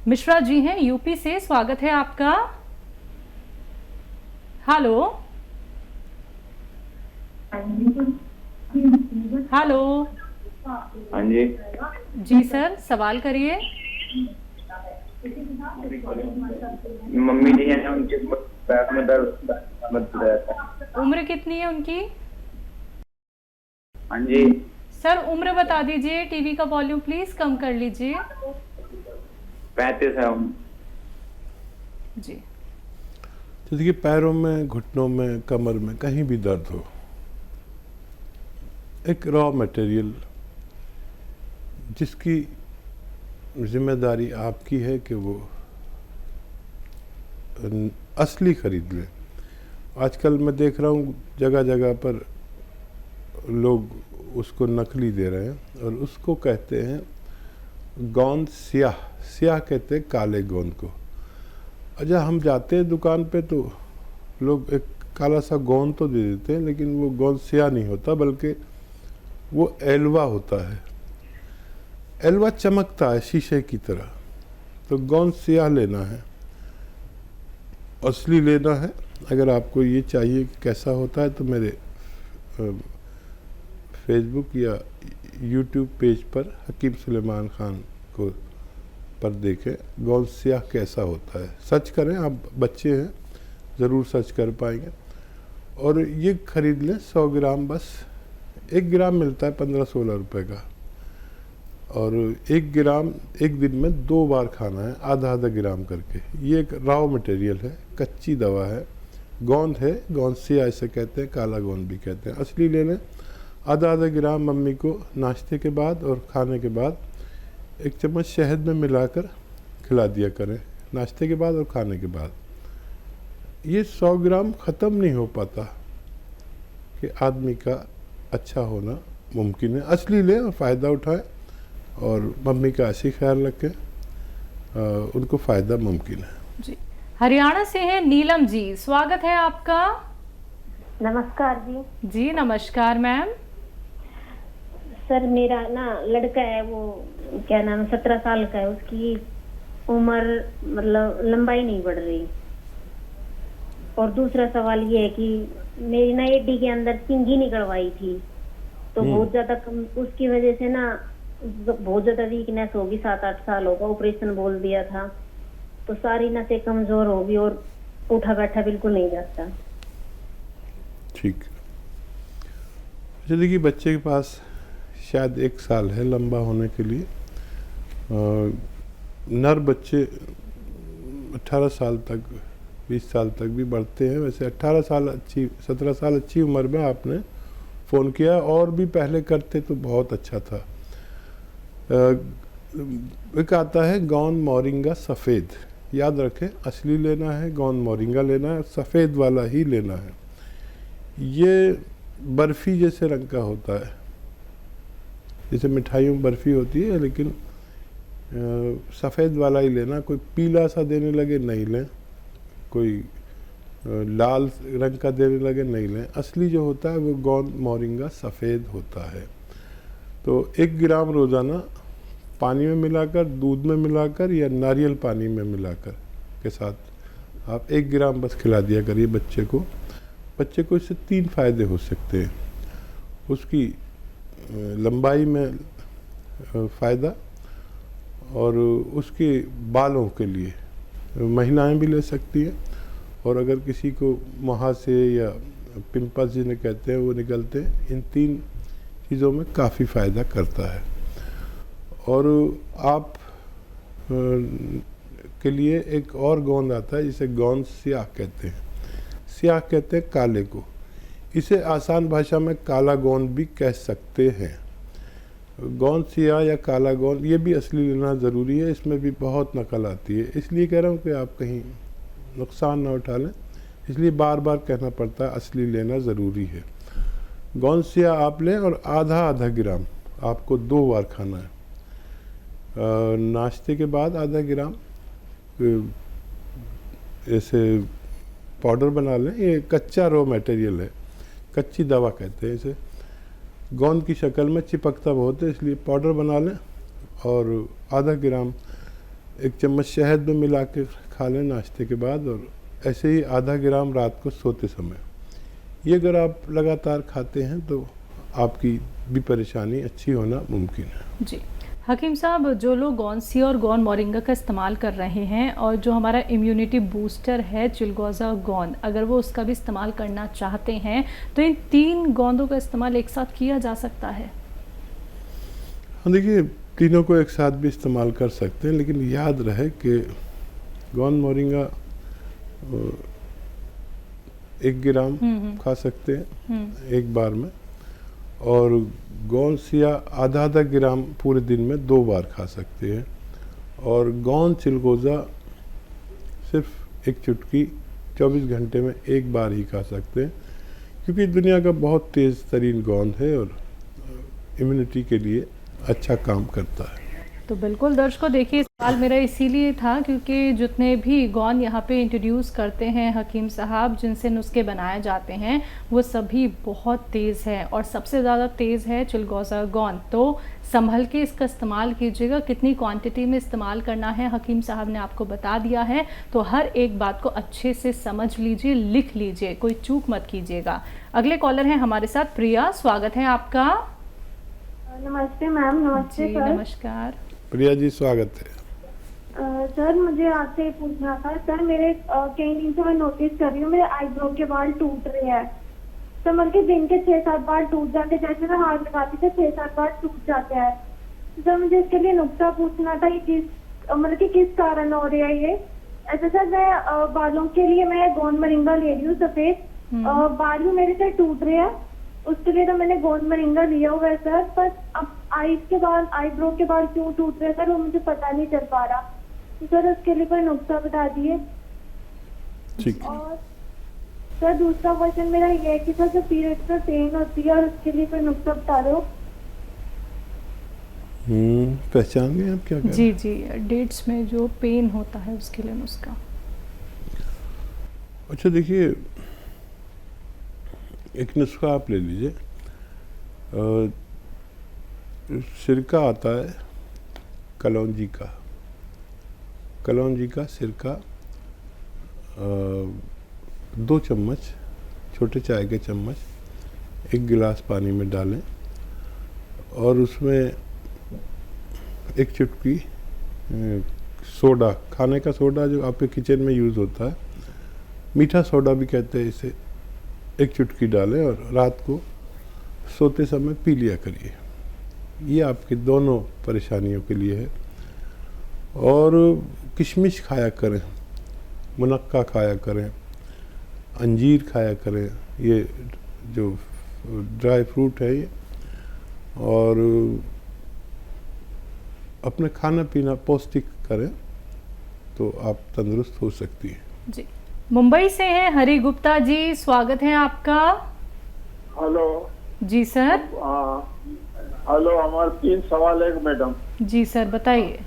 मिश्रा जी हैं यूपी से, स्वागत है आपका। Hello hello. हाँ जी। जी सर, सवाल करिए। मम्मी जी है ना, उनके पैर में दर्द रहता है। उम्र कितनी है उनकी? हाँ जी। सर उम्र बता दीजिए। टीवी का वॉल्यूम प्लीज कम कर लीजिए। 35 है उम्र। जी। तो देखिए, पैरों में, घुटनों में, कमर में कहीं भी दर्द हो, एक रॉ मटेरियल जिसकी जिम्मेदारी आपकी है कि वो असली खरीद लें। आजकल मैं देख रहा हूँ जगह जगह पर लोग उसको नकली दे रहे हैं और उसको कहते हैं गोंद स्याह। स्याह कहते हैं काले गोंद को। अच्छा, हम जाते हैं दुकान पे तो लोग एक काला सा गोंद तो दे देते हैं, लेकिन वो गोंद स्याह नहीं होता, बल्कि वो एलवा होता है। एलवा चमकता है शीशे की तरह। तो गोंद स्याह लेना है, असली लेना है। अगर आपको ये चाहिए कि कैसा होता है तो मेरे फेसबुक या यूट्यूब पेज पर हकीम सुलेमान खान को पर देखें गोंद स्याह कैसा होता है। सर्च करें, आप बच्चे हैं ज़रूर सर्च कर पाएंगे। और ये ख़रीद लें 100 ग्राम, बस 1 ग्राम मिलता है 15-16 रुपए का। और 1 ग्राम एक दिन में 2 बार खाना है, आधा आधा ग्राम करके। ये एक रॉ मटेरियल है, कच्ची दवा है, गोंद है। गोंद स्याह इसे कहते हैं, काला गोंद भी कहते हैं। असली ले लें। आधा आधा ग्राम मम्मी को नाश्ते के बाद और खाने के बाद 1 चम्मच शहद में मिलाकर खिला दिया करें, नाश्ते के बाद और खाने के बाद। ये 100 ग्राम ख़त्म नहीं हो पाता कि आदमी का अच्छा होना मुमकिन है। असली लें और फ़ायदा उठाएं और मम्मी का ऐसी ख्याल रखें, उनको फ़ायदा मुमकिन है। जी। हरियाणा से हैं नीलम जी, स्वागत है आपका। नमस्कार जी। जी नमस्कार मैम। सर मेरा ना लड़का है, वो क्या नाम है, 17 साल का है। उसकी उम्र मतलब लंबाई नहीं बढ़ रही। और दूसरा सवाल ये है कि मेरी ना एडी के अंदर चिंगी निकलवाई थी, तो बहुत ज्यादा उसकी वजह से ना बहुत ज्यादा वीकनेस होगी। 7-8 साल होगा, ऑपरेशन बोल दिया था, तो सारी नसें कमजोर होगी और उठा बैठा बिल्कुल नहीं जाता। ठीक। अच्छा देखिए, बच्चे के पास शायद 1 साल है लंबा होने के लिए। नर बच्चे 18 साल तक, 20 साल तक भी बढ़ते हैं। वैसे 18 साल अच्छी, 17 साल अच्छी उम्र में आपने फ़ोन किया, और भी पहले करते तो बहुत अच्छा था। एक आता है गोंद मोरिंगा सफ़ेद, याद रखें, असली लेना है, गोंद मोरिंगा लेना है, सफ़ेद वाला ही लेना है। ये बर्फ़ी जैसे रंग का होता है, जैसे मिठाइयों में बर्फ़ी होती है, लेकिन सफ़ेद वाला ही लेना। कोई पीला सा देने लगे नहीं लें, कोई लाल रंग का देने लगे नहीं लें। असली जो होता है वो गोंद मोरिंगा सफ़ेद होता है। तो 1 ग्राम रोज़ाना पानी में मिलाकर, दूध में मिलाकर या नारियल पानी में मिलाकर के साथ आप 1 ग्राम बस खिला दिया करिए बच्चे को। बच्चे को इससे 3 फ़ायदे हो सकते हैं। उसकी लंबाई में फ़ायदा, और उसके बालों के लिए महिलाएं भी ले सकती हैं। और अगर किसी को मुहासे या पिंपल्स जिन्हें कहते हैं वो निकलते हैं, इन 3 चीज़ों में काफ़ी फ़ायदा करता है। और आप के लिए एक और गोंद आता है जिसे गोंद स्याह कहते हैं। स्याह कहते हैं काले को। इसे आसान भाषा में काला गोंद भी कह सकते हैं। गोंद स्याह या काला गोंद, ये भी असली लेना ज़रूरी है। इसमें भी बहुत नकल आती है, इसलिए कह रहा हूँ कि आप कहीं नुकसान ना उठा लें, इसलिए बार बार कहना पड़ता है असली लेना ज़रूरी है। गोंद स्याह आप लें और आधा आधा ग्राम आपको 2 बार खाना है। नाश्ते के बाद आधा ग्राम ऐसे पाउडर बना लें। ये कच्चा रॉ मटेरियल है, कच्ची दवा कहते हैं इसे। गोंद की शक्ल में चिपकता बहुत है, इसलिए पाउडर बना लें और आधा ग्राम 1 चम्मच शहद में मिला के खा लें नाश्ते के बाद, और ऐसे ही आधा ग्राम रात को सोते समय। ये अगर आप लगातार खाते हैं तो आपकी भी परेशानी अच्छी होना मुमकिन है। जी हकीम साहब, जो लोग गौनसिया और गौन मोरिंगा का इस्तेमाल कर रहे हैं और जो हमारा इम्यूनिटी बूस्टर है चिलगोज़ा गोंद, अगर वो उसका भी इस्तेमाल करना चाहते हैं तो इन 3 गोंदों का इस्तेमाल एक साथ किया जा सकता है? हाँ, देखिए तीनों को एक साथ भी इस्तेमाल कर सकते हैं, लेकिन याद रहे कि गौन मोरिंगा 1 ग्राम खा सकते हैं एक बार में, और गौनसिया आधा ग्राम पूरे दिन में 2 बार खा सकते हैं, और गौन चिलगोज़ा सिर्फ 1 चुटकी 24 घंटे में 1 बार ही खा सकते हैं, क्योंकि दुनिया का बहुत तेज़ तरीन गोंद है और इम्यूनिटी के लिए अच्छा काम करता है। तो बिल्कुल दर्शकों, देखिए सवाल मेरा इसीलिए था क्योंकि जितने भी गौन यहाँ पे इंट्रोड्यूस करते हैं हकीम साहब, जिनसे नुस्खे बनाए जाते हैं, वो सभी बहुत तेज़ हैं और सबसे ज़्यादा तेज़ है चिलगोज़ा गोंद। तो संभल के इसका इस्तेमाल कीजिएगा, कितनी क्वांटिटी में इस्तेमाल करना है हकीम साहब ने आपको बता दिया है, तो हर एक बात को अच्छे से समझ लीजिए, लिख लीजिए, कोई चूक मत कीजिएगा। अगले कॉलर हैं हमारे साथ प्रिया, स्वागत है आपका। नमस्ते मैम। नमस्ते सर। नमस्कार प्रिया जी, स्वागत है। सर मुझे आपसे पूछना था सर, मेरे कई दिन से मैं नोटिस कर रही हूँ मेरे आईब्रो के बाल टूट रहे हैं। तो मतलब कि दिन के 6-7 बार टूट जाते, जैसे मैं हाथ लगाती थी 6-7 बार टूट जाते हैं। सर मुझे इसके लिए नुस्खा पूछना था, ये मतलब कि किस कारण हो रहा है ये? ऐसा सर मैं बालों के लिए मैं गोंद मोरिंगा ले रही हूँ सफेद, बाल भी मेरे से टूट रहे हैं, उसके लिए तो मैंने गोंद मोरिंगा लिया हुआ है सर, पर अब आईज के बाल, आईब्रो के बाल क्यों टूट रहे हैं सर, वो मुझे पता नहीं चल पा रहा। तो सर उसके लिए कोई नुस्खा बता दिए। ठीक है। और सर दूसरा क्वेश्चन मेरा ये है कि सर जो पीरियड्स में पेन होती है और उसके लिए कोई नुस्खा बता दो। पहचान गए आप क्या कह रहे जी जी, डेट्स में जो पेन होता है उसके लिए नुस्खा। अच्छा देखिए, एक नुस्खा आप ले लीजिए। सिरका आता है कलौंजी का सिरका, 2 चम्मच, छोटे चाय के चम्मच 1 गिलास पानी में डालें, और उसमें 1 चुटकी सोडा, खाने का सोडा जो आपके किचन में यूज़ होता है, मीठा सोडा भी कहते हैं इसे, 1 चुटकी डालें और रात को सोते समय पी लिया करिए। ये आपकी दोनों परेशानियों के लिए है। और किशमिश खाया करें, मुनक्का खाया करें, अंजीर खाया करें, ये जो ड्राई फ्रूट है ये, और अपने खाना पीना पौष्टिक करें तो आप तंदुरुस्त हो सकती हैं। जी, मुंबई से हैं हरि गुप्ता जी, स्वागत है आपका। हेलो जी सर। हेलो, हमारे 3 सवाल है मैडम। जी सर, बताइए।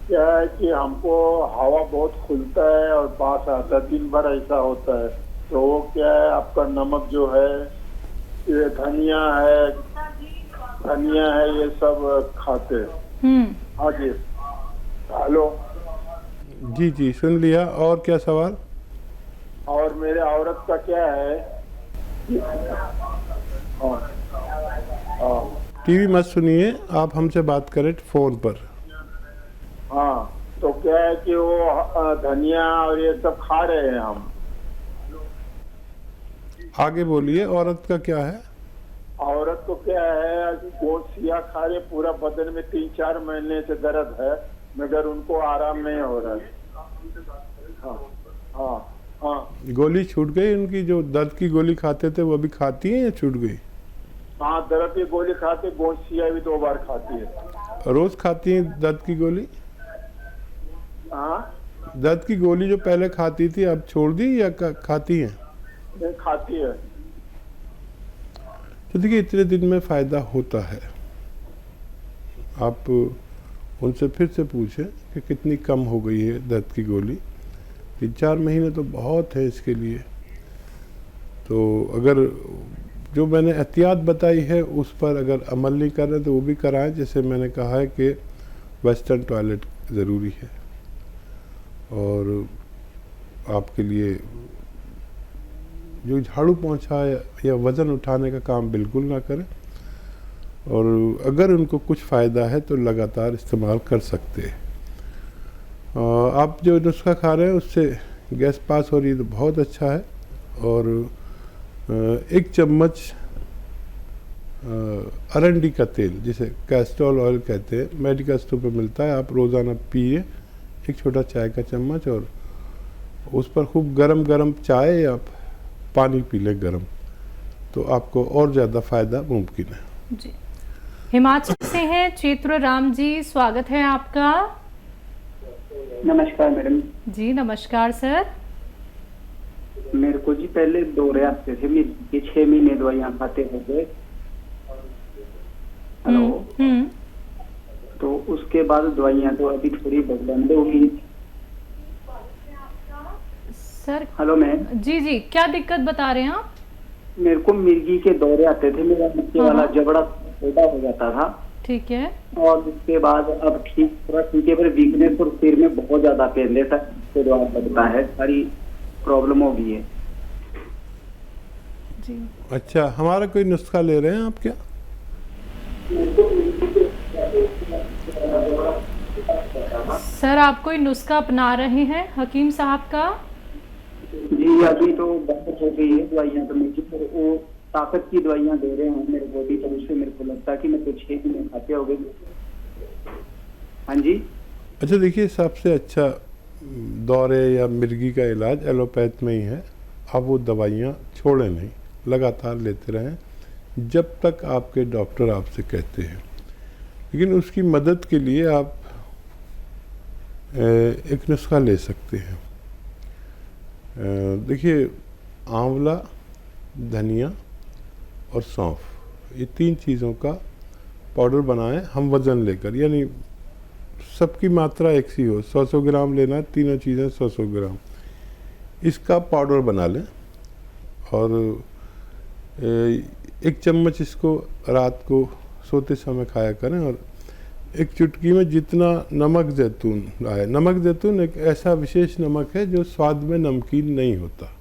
क्या है कि हमको हवा बहुत खुलता है और बास आता है, दिन भर ऐसा होता है, तो वो क्या है, आपका नमक जो है, ये धनिया है ये सब खाते हैं। हाँ जी। हेलो जी जी, सुन लिया। और क्या सवाल? और मेरे औरत का क्या है? टीवी मत सुनिए, आप हमसे बात करें फ़ोन पर। हाँ, तो क्या है कि वो धनिया और ये सब खा रहे हैं हम। आगे बोलिए, औरत का क्या है? औरत को क्या है, वो सिया खा रहे, पूरा बदन में 3-4 महीने से दर्द है, मगर उनको आराम नहीं हो रहा है। हाँ हाँ हाँ। गोली छूट गई उनकी? जो दर्द की गोली खाते थे वो भी खाती हैं या छूट गई? हाँ, दर्द की गोली खाते, गोसिया भी 2 बार खाती है। रोज खाती हैं दर्द की गोली? हाँ, दर्द की गोली जो पहले खाती थी अब छोड़ दी या खाती हैं? नहीं खाती है। तो देखिए, इतने दिन में फ़ायदा होता है। आप उनसे फिर से पूछें कि कितनी कम हो गई है दर्द की गोली। 3-4 महीने तो बहुत है इसके लिए। तो अगर जो मैंने एहतियात बताई है उस पर अगर अमल नहीं कर रहे तो वो भी कराएं। जैसे मैंने कहा है कि वेस्टर्न टॉयलेट ज़रूरी है और आपके लिए जो झाड़ू पोंछा या वज़न उठाने का काम बिल्कुल ना करें और अगर उनको कुछ फ़ायदा है तो लगातार इस्तेमाल कर सकते हैं। आप जो नुस्खा खा रहे हैं उससे गैस पास हो रही है तो बहुत अच्छा है और 1 चम्मच अरंडी का तेल जिसे कैस्ट्रोल ऑयल कहते हैं, मेडिकल स्टोर पर मिलता है, आप रोज़ाना पिए 1 छोटा चाय का चम्मच और उस पर खूब गरम चाय या पानी पी लें गरम, तो आपको और ज़्यादा फ़ायदा मुमकिन है। जी, हिमाचल से हैं चेत्र राम जी, स्वागत है आपका। नमस्कार मैडम जी नमस्कार सर। मेरे को जी पहले दौरे आते थे, मेरे 6 महीने दवाइयाँ खाते हो गए। हेलो। तो उसके बाद दवाइयाँ तो अभी थोड़ी बंद होगी सर। Hello ma'am. जी क्या दिक्कत बता रहे हैं आप? मेरे को मिर्गी के दौरे आते थे, मेरा नीचे वाला जबड़ा छोटा हो जाता था। ठीक है। और उसके बाद अब थोड़ा ठीक है, पर वीकनेस और सिर में बहुत ज्यादा पेन लेता है, सारी प्रॉब्लम हो गई है जी। अच्छा, हमारा कोई नुस्खा ले रहे हैं आप क्या? सर आप कोई नुस्खा अपना रहे हैं हकीम साहब का? जी अभी तो बंद हो गई है दवाइयाँ, तो मुझे वो ताकत की दवाइयाँ दे रहे हैं मेरे बॉडी पर, उससे मेरे को लगता है कि मैं तो 6 महीने खाते हो गए। हाँ जी। अच्छा देखिए, सबसे अच्छा दौरे या मिर्गी का इलाज एलोपैथ में ही है। आप वो दवाइयाँ छोड़ें नहीं, लगातार लेते रहें जब तक आपके डॉक्टर आपसे कहते हैं। लेकिन उसकी मदद के लिए आप एक नुस्खा ले सकते हैं। देखिए, आंवला, धनिया और सौंफ, ये 3 चीज़ों का पाउडर बनाएं हम वज़न लेकर, यानी सबकी मात्रा एक सी हो, 100 ग्राम लेना है, तीनों चीज़ें 100 ग्राम, इसका पाउडर बना लें और 1 चम्मच इसको रात को सोते समय खाया करें। और 1 चुटकी में जितना नमक जैतून आए, नमक जैतून एक ऐसा विशेष नमक है जो स्वाद में नमकीन नहीं होता,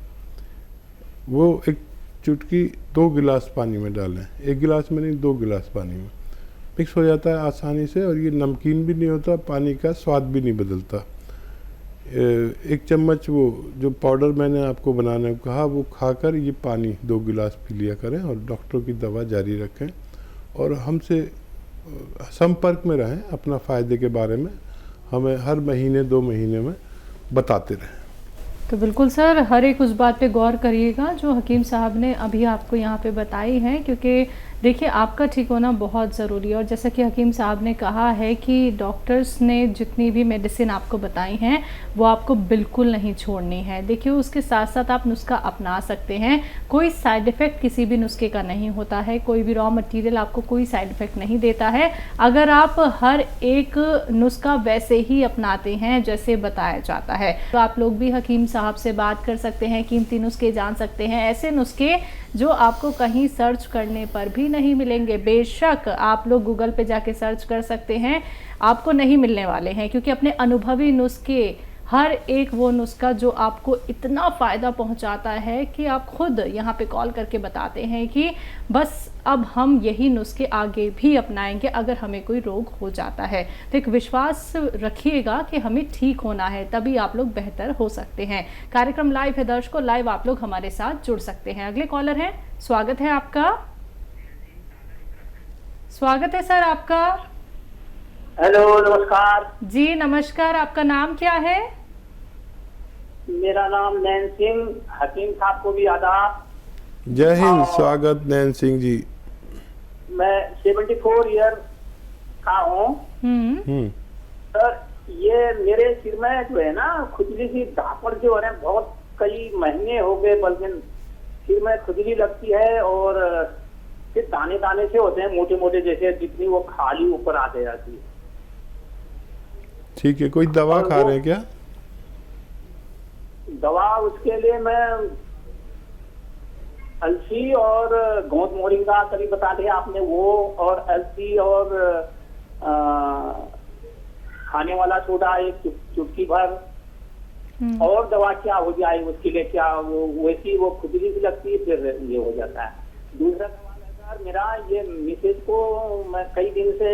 वो 1 चुटकी 2 गिलास पानी में डालें, 1 गिलास में नहीं 2 गिलास पानी में मिक्स हो जाता है आसानी से और ये नमकीन भी नहीं होता, पानी का स्वाद भी नहीं बदलता। 1 चम्मच वो जो पाउडर मैंने आपको बनाने को कहा वो खाकर ये पानी 2 गिलास पी लिया करें और डॉक्टर की दवा जारी रखें और हमसे संपर्क में रहें, अपना फ़ायदे के बारे में हमें हर महीने 2 महीने में बताते रहें। तो बिल्कुल सर, हर एक उस बात पे गौर करिएगा जो हकीम साहब ने अभी आपको यहाँ पे बताई है, क्योंकि देखिए आपका ठीक होना बहुत ज़रूरी है। और जैसा कि हकीम साहब ने कहा है कि डॉक्टर्स ने जितनी भी मेडिसिन आपको बताई हैं वो आपको बिल्कुल नहीं छोड़नी है। देखिए उसके साथ साथ आप नुस्खा अपना सकते हैं, कोई साइड इफ़ेक्ट किसी भी नुस्खे का नहीं होता है, कोई भी रॉ मटेरियल आपको कोई साइड इफ़ेक्ट नहीं देता है अगर आप हर एक नुस्खा वैसे ही अपनाते हैं जैसे बताया जाता है। तो आप लोग भी हकीम साहब से बात कर सकते हैं, कीमती नुस्खे जान सकते हैं, ऐसे नुस्खे जो आपको कहीं सर्च करने पर भी नहीं मिलेंगे। बेशक आप लोग गूगल पे जाके सर्च कर सकते हैं, आपको नहीं मिलने वाले हैं, क्योंकि अपने अनुभवी नुस्खे, हर एक वो नुस्खा जो आपको इतना फ़ायदा पहुंचाता है कि आप खुद यहाँ पे कॉल करके बताते हैं कि बस अब हम यही नुस्खे आगे भी अपनाएंगे अगर हमें कोई रोग हो जाता है। तो एक विश्वास रखिएगा कि हमें ठीक होना है, तभी आप लोग बेहतर हो सकते हैं। कार्यक्रम लाइव है दर्शकों, लाइव आप लोग हमारे साथ जुड़ सकते हैं। अगले कॉलर हैं, स्वागत है आपका। स्वागत है सर आपका। हेलो, नमस्कार जी नमस्कार, आपका नाम क्या है? मेरा नाम नैन सिंह। हकीम साहब को भी आदाब। जय हिंद, स्वागत नैन सिंह जी। मैं 74 ईयर का हूँ सर। ये मेरे सिर में जो है ना खुजली सी धापड़ जो है बहुत कई महीने हो गए, बल्कि सिर में खुजली लगती है और फिर दाने दाने से होते हैं मोटे मोटे, जैसे जितनी वो खाली ऊपर आते जाती है। ठीक है, कोई दवा खा रहे हैं क्या? दवा उसके लिए मैं अलसी और गोंद मोरिंगा कभी बता दिया आपने, वो और अलसी और खाने वाला सोडा एक चुटकी भर, और दवा क्या हो जाए उसके लिए, क्या वो वैसी वो खुजली भी लगती है, फिर ये हो जाता है। दूसरा सवाल है सर मेरा, ये मिसेज को मैं कई दिन से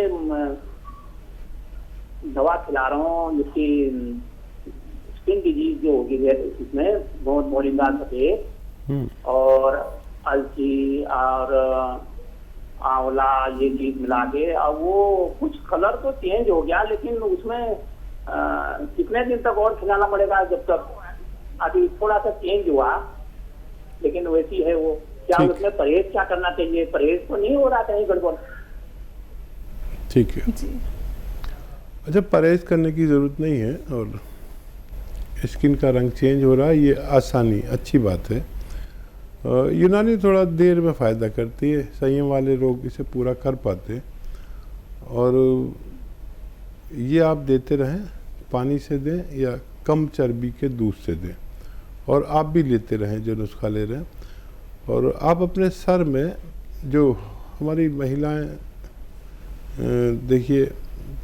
दवा खिला रहा हूँ, जिसकी स्किन डिजीज जो होगी इसमें बहुत मोरिंगा सफेद और अलसी और आंवला ये चीज मिला के, अब वो कुछ कलर तो चेंज हो गया, लेकिन उसमें कितने दिन तक और खिलाना पड़ेगा? जब तक अभी थोड़ा सा चेंज हुआ लेकिन वैसी है वो, क्या उसमें परहेज क्या करना चाहिए? परहेज तो नहीं हो रहा कहीं गड़बड़? ठीक है अच्छा, परहेज करने की ज़रूरत नहीं है, और स्किन का रंग चेंज हो रहा है ये आसानी अच्छी बात है। यूनानी थोड़ा देर में फ़ायदा करती है, संयम वाले लोग इसे पूरा कर पाते, और ये आप देते रहें, पानी से दें या कम चर्बी के दूध से दें, और आप भी लेते रहें जो नुस्खा ले रहे हैं। और आप अपने सर में, जो हमारी महिलाएं देखिए,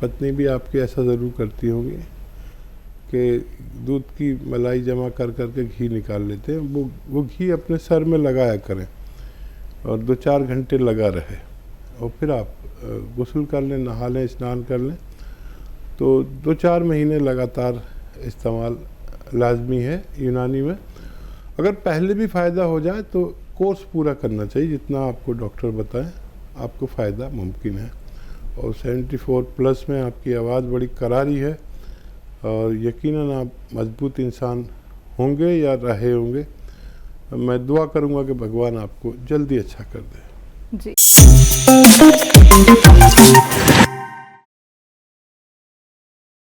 पत्नी भी आपकी ऐसा ज़रूर करती होंगी कि दूध की मलाई जमा कर करके घी निकाल लेते हैं, वो घी अपने सर में लगाया करें और 2-4 घंटे लगा रहे, और फिर आप गुस्ल कर लें, नहा लें, स्नान कर लें, तो 2-4 महीने लगातार इस्तेमाल लाजमी है यूनानी में। अगर पहले भी फ़ायदा हो जाए तो कोर्स पूरा करना चाहिए, जितना आपको डॉक्टर बताएं आपको फ़ायदा मुमकिन है। और 74 प्लस में आपकी आवाज़ बड़ी करारी है, और यकीनन आप मजबूत इंसान होंगे या रहे होंगे। मैं दुआ करूंगा कि भगवान आपको जल्दी अच्छा कर दे। जी।